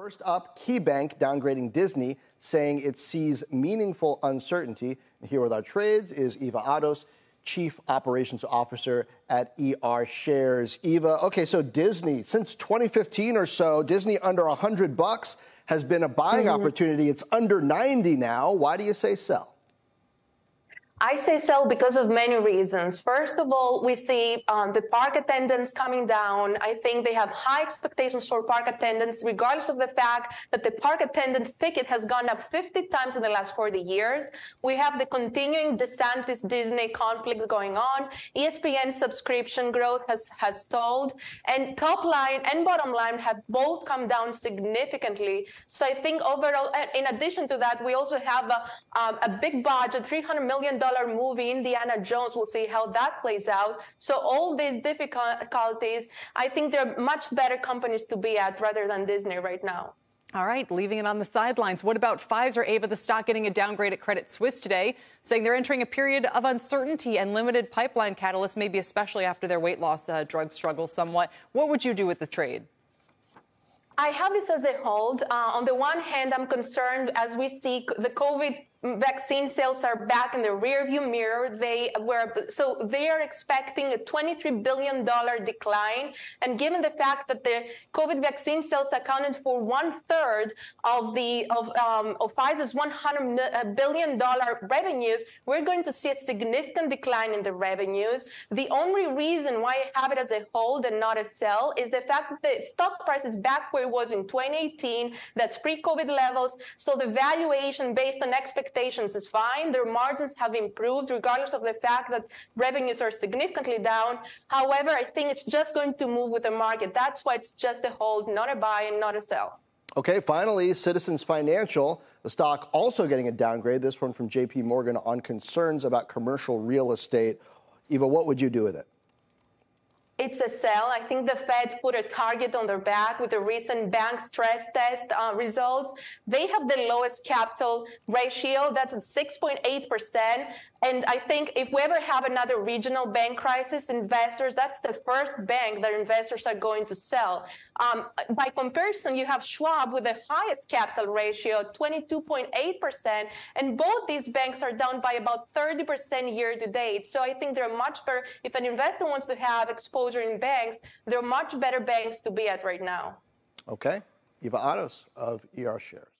First up, KeyBank downgrading Disney, saying it sees meaningful uncertainty. And here with our trades is Eva Ados, Chief Operations Officer at ER Shares. Eva, okay, so Disney, since 2015 or so, Disney under $100 has been a buying opportunity. It's under 90 now. Why do you say sell? I say sell because of many reasons. First of all, we see the park attendance coming down. I think they have high expectations for park attendance, regardless of the fact that the park attendance ticket has gone up 50 times in the last 40 years. We have the continuing DeSantis-Disney conflict going on. ESPN subscription growth has stalled. And top line and bottom line have both come down significantly. So I think overall, in addition to that, we also have a big budget, $300 million movie, Indiana Jones. We'll see how that plays out. So all these difficulties, I think they're much better companies to be at rather than Disney right now. All right, leaving it on the sidelines. What about Pfizer, Ava? The stock getting a downgrade at Credit Suisse today, saying they're entering a period of uncertainty and limited pipeline catalysts, maybe especially after their weight loss drug struggles somewhat. What would you do with the trade? I have this as a hold. On the one hand, I'm concerned as we see the COVID vaccine sales are back in the rearview mirror. They are expecting a $23 billion decline. And given the fact that the COVID vaccine sales accounted for 1/3 of Pfizer's $100 billion revenues, we're going to see a significant decline in the revenues. The only reason why I have it as a hold and not a sell is the fact that the stock price is back where it was in 2018. That's pre-COVID levels. So the valuation based on expectations is fine. Their margins have improved regardless of the fact that revenues are significantly down. However, I think it's just going to move with the market. That's why it's just a hold, not a buy and not a sell. Okay, finally, Citizens Financial, the stock also getting a downgrade, this one from JP Morgan on concerns about commercial real estate. Eva, what would you do with it? It's a sell. I think the Fed put a target on their back with the recent bank stress test results. They have the lowest capital ratio. That's at 6.8%. And I think if we ever have another regional bank crisis, investors, that's the first bank that investors are going to sell. By comparison, you have Schwab with the highest capital ratio, 22.8%. And both these banks are down by about 30% year to date. So I think they're much better. If an investor wants to have exposure in banks, they're much better banks to be at right now. Okay. Eva Ados of ER Shares.